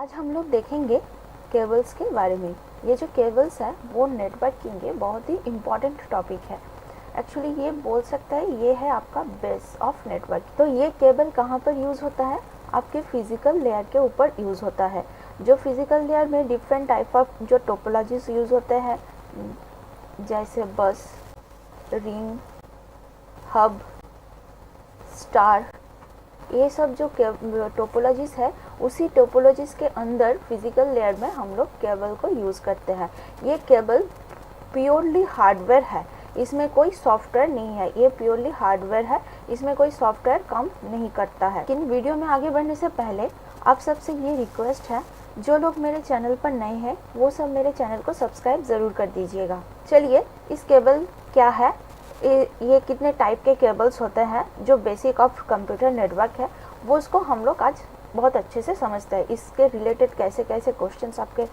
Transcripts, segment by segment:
आज हम लोग देखेंगे केबल्स के बारे में। ये जो केबल्स है वो नेटवर्किंग के बहुत ही इम्पॉर्टेंट टॉपिक है। एक्चुअली ये बोल सकता है ये है आपका बेस ऑफ नेटवर्क। तो ये केबल कहाँ पर यूज़ होता है? आपके फिजिकल लेयर के ऊपर यूज़ होता है। जो फिजिकल लेयर में डिफरेंट टाइप ऑफ जो टोपोलॉजीज यूज़ होते हैं, जैसे बस, रिंग, हब, स्टार, ये सब जो टोपोलॉजीज है उसी टोपोलॉजीज के अंदर फिजिकल लेयर में हम लोग केबल को यूज़ करते हैं। ये केबल प्योरली हार्डवेयर है, इसमें कोई सॉफ्टवेयर नहीं है। ये प्योरली हार्डवेयर है, इसमें कोई सॉफ्टवेयर काम नहीं करता है। लेकिन वीडियो में आगे बढ़ने से पहले आप सबसे ये रिक्वेस्ट है, जो लोग मेरे चैनल पर नए हैं वो सब मेरे चैनल को सब्सक्राइब ज़रूर कर दीजिएगा। चलिए, इस केबल क्या है, ये कितने टाइप के केबल्स होते हैं, जो बेसिक ऑफ कंप्यूटर नेटवर्क है वो उसको हम लोग आज बहुत अच्छे से समझते हैं। इसके रिलेटेड कैसे कैसे क्वेश्चंस आपके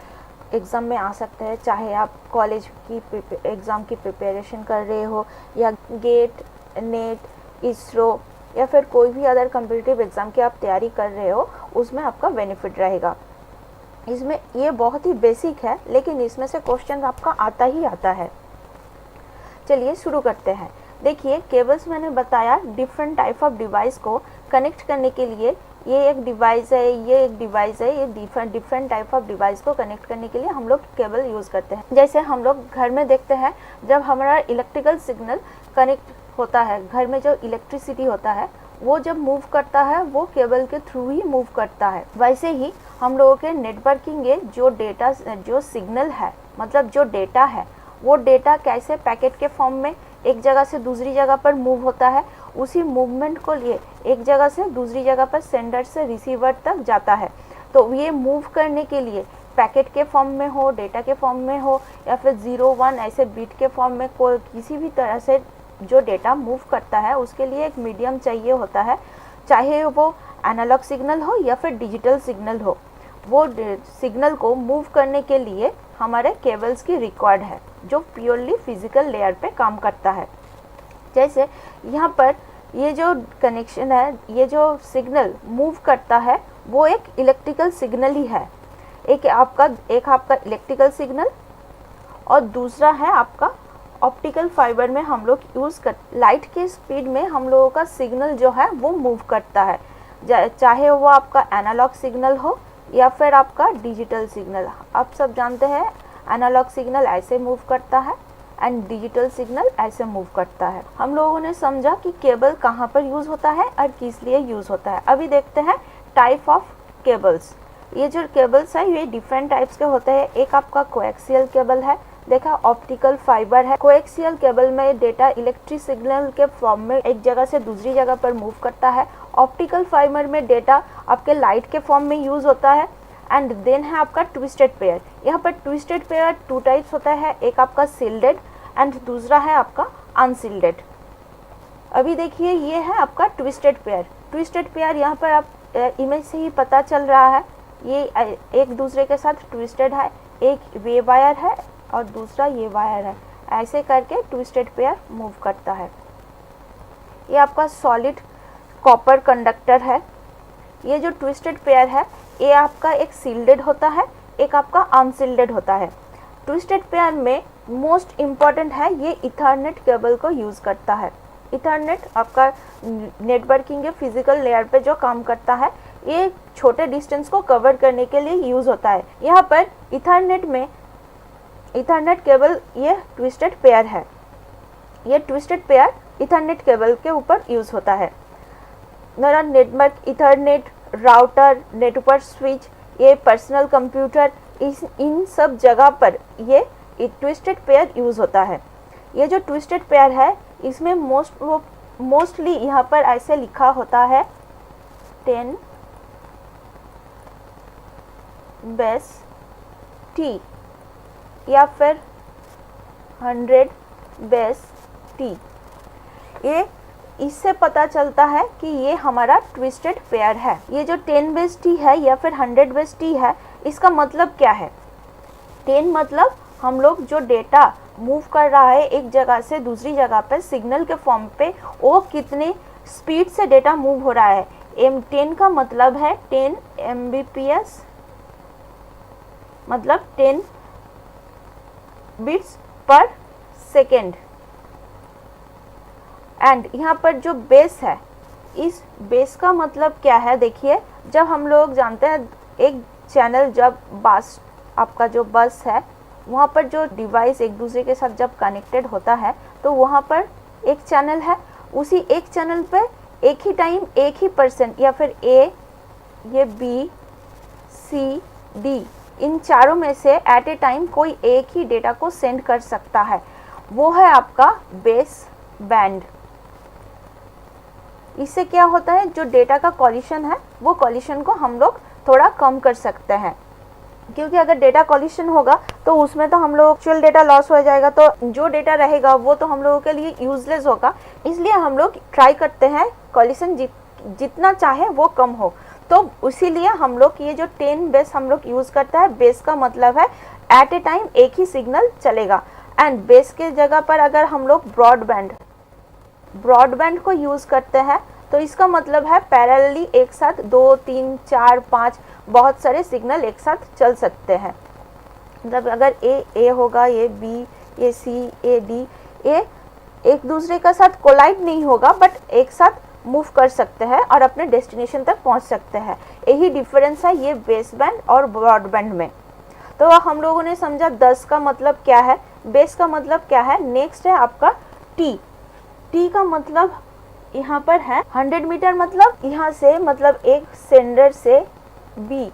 एग्ज़ाम में आ सकते हैं, चाहे आप कॉलेज की एग्ज़ाम की प्रिपरेशन कर रहे हो या गेट, नेट, इसरो या फिर कोई भी अदर कम्पिटिटिव एग्ज़ाम की आप तैयारी कर रहे हो, उसमें आपका बेनिफिट रहेगा। इसमें ये बहुत ही बेसिक है, लेकिन इसमें से क्वेश्चन आपका आता ही आता है। चलिए शुरू करते हैं। देखिए, केबल्स मैंने बताया डिफरेंट टाइप ऑफ डिवाइस को कनेक्ट करने के लिए। ये एक डिवाइस है, ये एक डिवाइस है, ये डिफरेंट टाइप ऑफ डिवाइस को कनेक्ट करने के लिए हम लोग केबल यूज़ करते हैं। जैसे हम लोग घर में देखते हैं, जब हमारा इलेक्ट्रिकल सिग्नल कनेक्ट होता है, घर में जो इलेक्ट्रिसिटी होता है वो जब मूव करता है वो केबल के थ्रू ही मूव करता है। वैसे ही हम लोगों के नेटवर्किंग के जो डेटा, जो सिग्नल है, मतलब जो डेटा है, वो डेटा कैसे पैकेट के फॉर्म में एक जगह से दूसरी जगह पर मूव होता है, उसी मूवमेंट को लिए एक जगह से दूसरी जगह पर सेंडर से रिसीवर तक जाता है। तो ये मूव करने के लिए पैकेट के फॉर्म में हो, डेटा के फॉर्म में हो, या फिर 0-1 ऐसे बीट के फॉर्म में, कोई किसी भी तरह से जो डेटा मूव करता है उसके लिए एक मीडियम चाहिए होता है, चाहे वो एनालॉग सिग्नल हो या फिर डिजिटल सिग्नल हो। वो सिग्नल को मूव करने के लिए हमारे केबल्स की रिक्वायर्ड है, जो प्योरली फिजिकल लेयर पे काम करता है। जैसे यहाँ पर ये जो कनेक्शन है, ये जो सिग्नल मूव करता है वो एक इलेक्ट्रिकल सिग्नल ही है। एक आपका इलेक्ट्रिकल सिग्नल और दूसरा है आपका ऑप्टिकल फाइबर में हम लोग यूज़ कर, लाइट के स्पीड में हम लोगों का सिग्नल जो है वो मूव करता है, चाहे वो आपका एनालॉग सिग्नल हो या फिर आपका डिजिटल सिग्नल। आप सब जानते हैं एनालॉग सिग्नल ऐसे मूव करता है एंड डिजिटल सिग्नल ऐसे मूव करता है। हम लोगों ने समझा कि केबल कहाँ पर यूज़ होता है और किस लिए यूज़ होता है। अभी देखते हैं टाइप ऑफ केबल्स। ये जो केबल्स है ये डिफरेंट टाइप्स के होते हैं। एक आपका कोएक्सियल केबल है, देखा, ऑप्टिकल फाइबर है। कोएक्सियल केबल में डेटा इलेक्ट्रिक सिग्नल के फॉर्म में एक जगह से दूसरी जगह पर मूव करता है। ऑप्टिकल फाइबर में डेटा आपके लाइट के फॉर्म में यूज़ होता है। एंड देन है आपका ट्विस्टेड पेयर। यहाँ पर ट्विस्टेड पेयर 2 टाइप्स होता है, एक आपका सील्डेड एंड दूसरा है आपका अनसील्डेड। अभी देखिए, ये है आपका ट्विस्टेड पेयर। ट्विस्टेड पेयर यहाँ पर आप इमेज से ही पता चल रहा है, ये एक दूसरे के साथ ट्विस्टेड है। एक वे वायर है और दूसरा ये वायर है, ऐसे करके ट्विस्टेड पेयर मूव करता है। ये आपका सॉलिड कॉपर कंडक्टर है। ये जो ट्विस्टेड पेयर है ये आपका एक सील्डेड होता है, एक आपका अनसील्डेड होता है। ट्विस्टेड पेयर में मोस्ट इम्पॉर्टेंट है, ये इथरनेट केबल को यूज़ करता है। इथरनेट आपका नेटवर्किंग के फिजिकल लेयर पे जो काम करता है, ये छोटे डिस्टेंस को कवर करने के लिए यूज़ होता है। यहाँ पर इथरनेट केबल ये ट्विस्टेड पेयर है। ये ट्विस्टेड पेयर इथरनेट केबल के ऊपर यूज़ होता है। Network, Ethernet, router, network switch, ये पर्सनल कंप्यूटर, इन सब जगह पर ये ट्विस्टेड पेयर यूज़ होता है। ये जो ट्विस्टेड पेयर है इसमें मोस्टली यहाँ पर ऐसे लिखा होता है 10 बेस टी या फिर 100 बेस टी। ये इससे पता चलता है कि ये हमारा ट्विस्टेड पेयर है। ये जो 10 बेस टी है या फिर 100 बेस टी है, इसका मतलब क्या है? 10 मतलब हम लोग जो डेटा मूव कर रहा है एक जगह से दूसरी जगह पर सिग्नल के फॉर्म पे, वो कितने स्पीड से डेटा मूव हो रहा है। 10 का मतलब है 10 Mbps मतलब 10 बिट्स पर सेकेंड। एंड यहाँ पर जो बेस है, इस बेस का मतलब क्या है, देखिए जब हम लोग जानते हैं एक चैनल जब बस, आपका जो बस है वहाँ पर जो डिवाइस एक दूसरे के साथ जब कनेक्टेड होता है तो वहाँ पर एक चैनल है, उसी एक चैनल पे एक ही टाइम एक ही पर्सन या फिर ये बी सी डी इन चारों में से एट ए टाइम कोई एक ही डेटा को सेंड कर सकता है, वो है आपका बेस बैंड। इससे क्या होता है, जो डेटा का कॉलिशन है वो कॉलिशन को हम लोग थोड़ा कम कर सकते हैं, क्योंकि अगर डेटा कॉलिशन होगा तो उसमें तो हम लोग एक्चुअल डेटा लॉस हो जाएगा, तो जो डेटा रहेगा वो तो हम लोगों के लिए यूजलेस होगा। इसलिए हम लोग ट्राई करते हैं कॉलिशन जितना चाहे वो कम हो। तो इसीलिए हम लोग ये जो 10 बेस हम लोग यूज़ करते हैं, बेस का मतलब है एट ए टाइम एक ही सिग्नल चलेगा। एंड बेस के जगह पर अगर हम लोग ब्रॉडबैंड को यूज़ करते हैं तो इसका मतलब है पैरेलली एक साथ 2, 3, 4, 5 बहुत सारे सिग्नल एक साथ चल सकते हैं। मतलब अगर ए होगा, ये बी, ये सी, ये डी, ये एक दूसरे का साथ कोलाइड नहीं होगा बट एक साथ मूव कर सकते हैं और अपने डेस्टिनेशन तक पहुंच सकते हैं। यही डिफरेंस है ये बेस बैंड और ब्रॉडबैंड में। तो हम लोगों ने समझा 10 का मतलब क्या है, बेस का मतलब क्या है। नेक्स्ट है आपका टी का मतलब यहाँ पर है 100 मीटर, मतलब यहाँ से मतलब एक सेंडर से बी,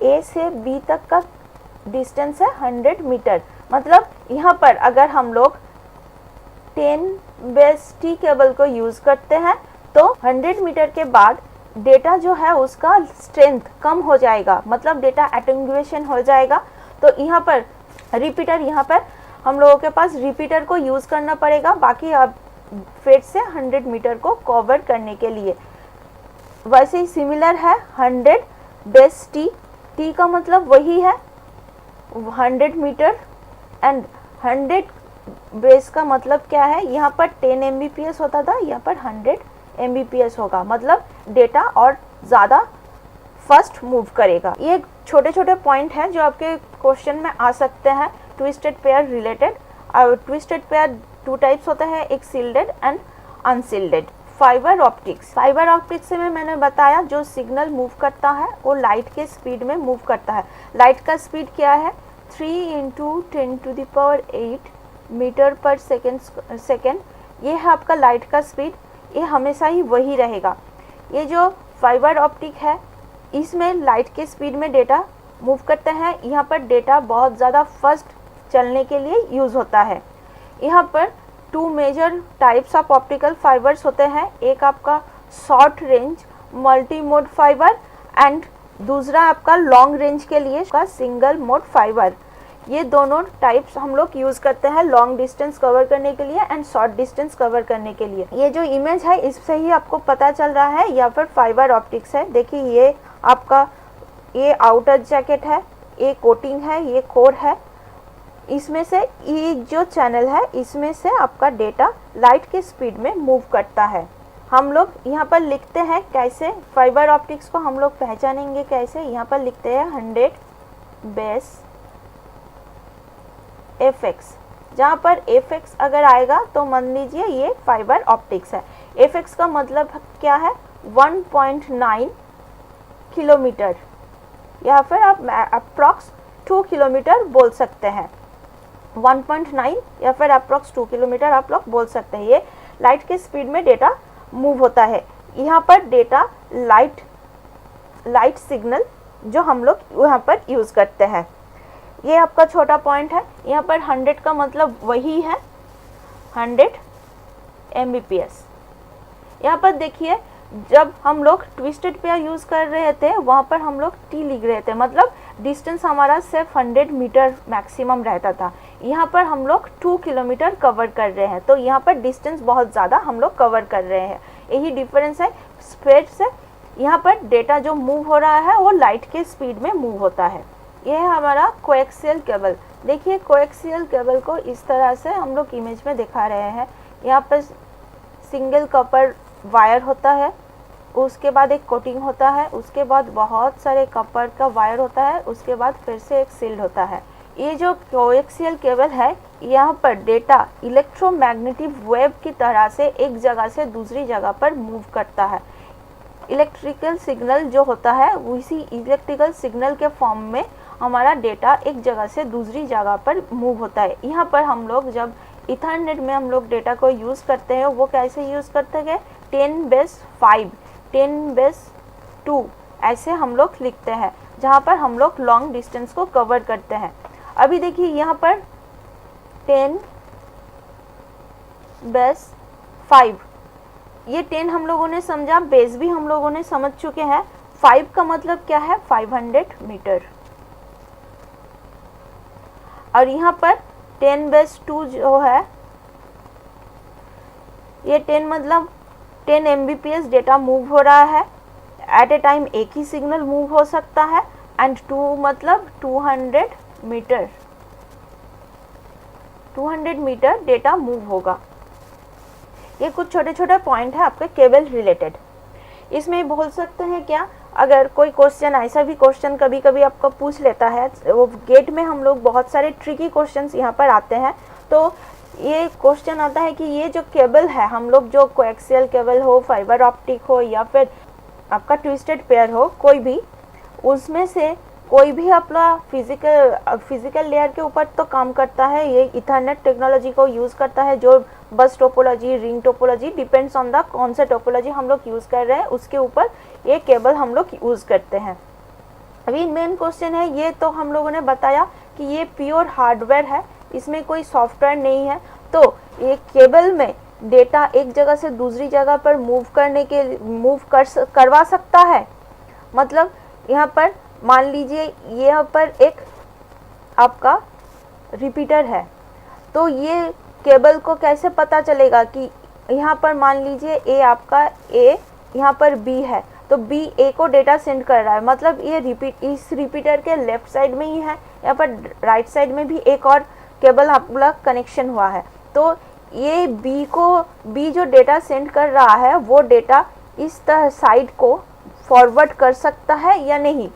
ए से बी तक का डिस्टेंस है 100 मीटर। मतलब यहाँ पर अगर हम लोग 10 बेस टी केबल को यूज़ करते हैं तो 100 मीटर के बाद डेटा जो है उसका स्ट्रेंथ कम हो जाएगा, मतलब डेटा एटेन्युएशन हो जाएगा। तो यहाँ पर रिपीटर, यहाँ पर हम लोगों के पास रिपीटर को यूज़ करना पड़ेगा, बाकी अब फिर से 100 मीटर को कवर करने के लिए। वैसे ही सिमिलर है 100 बेस टी का मतलब वही है 100 मीटर। एंड 100 बेस का मतलब क्या है, यहाँ पर 10 Mbps होता था, यहाँ पर 100 Mbps होगा, मतलब डेटा और ज़्यादा फास्ट मूव करेगा। ये छोटे छोटे पॉइंट हैं जो आपके क्वेश्चन में आ सकते हैं twisted pair related. Twisted pair 2 types होते हैं, एक shielded and unshielded. Fibre optics से मैंने बताया जो सिग्नल मूव करता है वो लाइट के स्पीड में मूव करता है। लाइट का स्पीड क्या है, 3 × 10⁸ मीटर पर सेकेंड। ये है आपका लाइट का स्पीड, ये हमेशा ही वही रहेगा। ये जो फाइबर ऑप्टिक है इसमें लाइट के स्पीड में डेटा मूव करते हैं। यहाँ पर डेटा बहुत ज़्यादा फास्ट चलने के लिए यूज़ होता है। यहाँ पर 2 major types of optical fibres होते हैं, एक आपका short range multi mode fibre and दूसरा आपका लॉन्ग रेंज के लिए का सिंगल मोड फाइबर। ये दोनों टाइप्स हम लोग यूज़ करते हैं लॉन्ग डिस्टेंस कवर करने के लिए एंड शॉर्ट डिस्टेंस कवर करने के लिए। ये जो इमेज है इससे ही आपको पता चल रहा है या फिर फाइबर ऑप्टिक्स है। देखिए ये आपका ये आउटर जैकेट है, ये कोटिंग है, ये कोर है। इसमें से ये जो चैनल है इसमें से आपका डेटा लाइट के स्पीड में मूव करता है। हम लोग यहाँ पर लिखते हैं कैसे, फाइबर ऑप्टिक्स को हम लोग पहचानेंगे कैसे, यहाँ पर लिखते हैं 100 बेस fx। जहाँ पर fx अगर आएगा तो मान लीजिए ये फाइबर ऑप्टिक्स है। fx का मतलब क्या है, 1.9 किलोमीटर या फिर आप अप्रॉक्स 2 किलोमीटर बोल सकते हैं। 1.9 या फिर अप्रॉक्स 2 किलोमीटर आप लोग बोल सकते हैं। ये लाइट के स्पीड में डेटा मूव होता है। यहाँ पर डेटा लाइट सिग्नल जो हम लोग यहाँ पर यूज़ करते हैं। ये आपका छोटा पॉइंट है। यहाँ पर 100 का मतलब वही है 100 Mbps। यहाँ पर देखिए जब हम लोग ट्विस्टेड पेयर यूज़ कर रहे थे वहाँ पर हम लोग टी लिख रहे थे, मतलब डिस्टेंस हमारा सिर्फ 100 मीटर मैक्सिमम रहता था। यहाँ पर हम लोग 2 किलोमीटर कवर कर रहे हैं, तो यहाँ पर डिस्टेंस बहुत ज़्यादा हम लोग कवर कर रहे हैं। यही डिफरेंस है स्पीड से। यहाँ पर डेटा जो मूव हो रहा है वो लाइट के स्पीड में मूव होता है। यह है हमारा कोएक्सियल केबल। देखिए कोएक्सियल केबल को इस तरह से हम लोग इमेज में दिखा रहे हैं। यहाँ पर सिंगल कॉपर वायर होता है, उसके बाद एक कोटिंग होता है, उसके बाद बहुत सारे कपड़ का वायर होता है, उसके बाद फिर से एक सील्ड होता है। ये जो कोएक्सियल केबल है, यहाँ पर डेटा इलेक्ट्रोमैग्नेटिक वेव की तरह से एक जगह से दूसरी जगह पर मूव करता है। इलेक्ट्रिकल सिग्नल जो होता है उसी इलेक्ट्रिकल सिग्नल के फॉर्म में हमारा डेटा एक जगह से दूसरी जगह पर मूव होता है। यहाँ पर हम लोग जब इथरनेट में हम लोग डेटा को यूज़ करते हैं, वो कैसे यूज़ करते हैं, 10⁻5, 10⁻2 ऐसे हम लोग लिखते हैं, जहाँ पर हम लोग लॉन्ग डिस्टेंस को कवर करते हैं। अभी देखिए यहाँ पर 10⁻5, ये 10 हम लोगों ने समझा, बेस भी हम लोगों ने समझ चुके हैं। 5 का मतलब क्या है, 500 मीटर। और यहाँ पर 10⁻2 जो है, ये 10 मतलब 10 Mbps डेटा मूव हो रहा है एट ए टाइम, एक ही सिग्नल मूव हो सकता है। एंड 2 मतलब 200 मीटर, 200 मीटर डेटा मूव होगा। ये कुछ छोटे छोटे पॉइंट है आपके केबल रिलेटेड। इसमें बोल सकते हैं क्या, अगर कोई क्वेश्चन, ऐसा भी क्वेश्चन कभी कभी आपको पूछ लेता है, वो गेट में हम लोग बहुत सारे ट्रिकी क्वेश्चंस यहाँ पर आते हैं। तो ये क्वेश्चन आता है कि ये जो केबल है, हम लोग जो कोएक्सियल केबल हो, फाइबर ऑप्टिक हो या फिर आपका ट्विस्टेड पेयर हो, कोई भी, उसमें से कोई भी अपना फिजिकल लेयर के ऊपर तो काम करता है। ये इथरनेट टेक्नोलॉजी को यूज़ करता है, जो बस topology, ring topology, depends on the कौन सा टोपोलॉजी हम लोग यूज़ कर रहे हैं, उसके ऊपर ये केबल हम लोग यूज़ करते हैं। अभी मेन क्वेश्चन है, ये तो हम लोगों ने बताया कि ये प्योर हार्डवेयर है, इसमें कोई सॉफ्टवेयर नहीं है। तो ये केबल में डेटा एक जगह से दूसरी जगह पर करवा सकता है। मतलब यहाँ पर मान लीजिए यहाँ पर एक आपका रिपीटर है, तो ये केबल को कैसे पता चलेगा कि यहाँ पर मान लीजिए ए आपका ए, यहाँ पर बी है, तो बी ए को डेटा सेंड कर रहा है, मतलब ये इस रिपीटर के लेफ्ट साइड में ही है, यहाँ पर राइट साइड में भी एक और केबल आपका कनेक्शन हुआ है। तो ये बी जो डेटा सेंड कर रहा है, वो डेटा इस साइड को फॉरवर्ड कर सकता है या नहीं।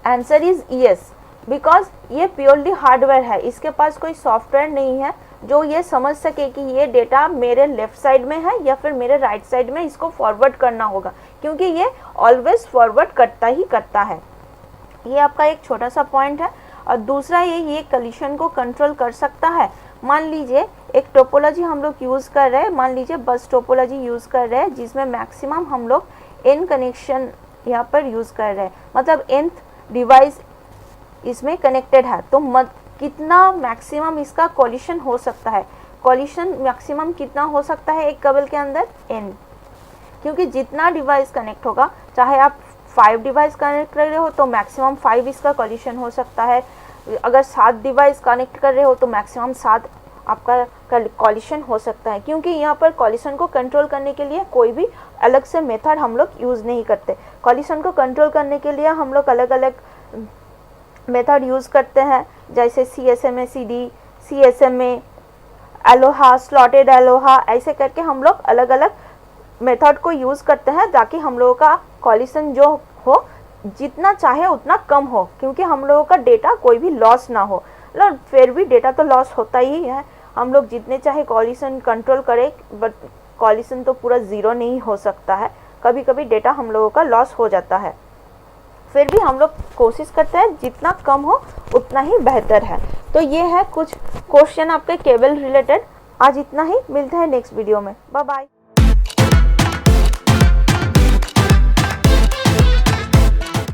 आंसर इज यस, बिकॉज ये प्योरली हार्डवेयर है, इसके पास कोई सॉफ्टवेयर नहीं है जो ये समझ सके कि ये डेटा मेरे लेफ्ट साइड में है या फिर मेरे राइट साइड में, इसको फॉरवर्ड करना होगा, क्योंकि ये ऑलवेज फॉरवर्ड करता ही करता है। ये आपका एक छोटा सा पॉइंट है। और दूसरा ये कलीशन को कंट्रोल कर सकता है। मान लीजिए एक टोपोलॉजी हम लोग यूज़ कर रहे हैं, मान लीजिए बस टोपोलॉजी यूज़ कर रहे हैं, जिसमें मैक्सिमम हम लोग n कनेक्शन यहाँ पर यूज़ कर रहे हैं, मतलब nth डिवाइस इसमें कनेक्टेड है, तो कितना मैक्सिमम इसका कॉलिशन हो सकता है। कॉलिशन मैक्सिमम कितना हो सकता है एक केबल के अंदर, n, क्योंकि जितना डिवाइस कनेक्ट होगा, चाहे आप 5 डिवाइस कनेक्ट कर रहे हो तो मैक्सिमम 5 इसका कॉलिशन हो सकता है, अगर 7 डिवाइस कनेक्ट कर रहे हो तो मैक्सिमम 7 आपका कॉलिशन हो सकता है। क्योंकि यहाँ पर कॉलिशन को कंट्रोल करने के लिए कोई भी अलग से मेथड हम लोग यूज़ नहीं करते। कॉलिशन को कंट्रोल करने के लिए हम लोग अलग अलग मेथड यूज़ करते हैं, जैसे CSMA CD, CSMA, Eloah, slotted Eloah, ऐसे करके हम लोग अलग अलग मेथड को यूज़ करते हैं, ताकि हम लोगों का कॉलिशन जो हो जितना चाहे उतना कम हो, क्योंकि हम लोगों का डेटा कोई भी लॉस ना हो। मतलब फिर भी डेटा तो लॉस होता ही है, हम लोग जितने चाहे कॉलिशन कंट्रोल करें, बट कॉलिशन तो पूरा ज़ीरो नहीं हो सकता है, कभी कभी डेटा हम लोगों का लॉस हो जाता है। फिर भी हम लोग कोशिश करते हैं जितना कम हो उतना ही बेहतर है। तो ये है कुछ क्वेश्चन आपके केबल रिलेटेड। आज इतना ही, मिलते हैं नेक्स्ट वीडियो में, बाय बाय।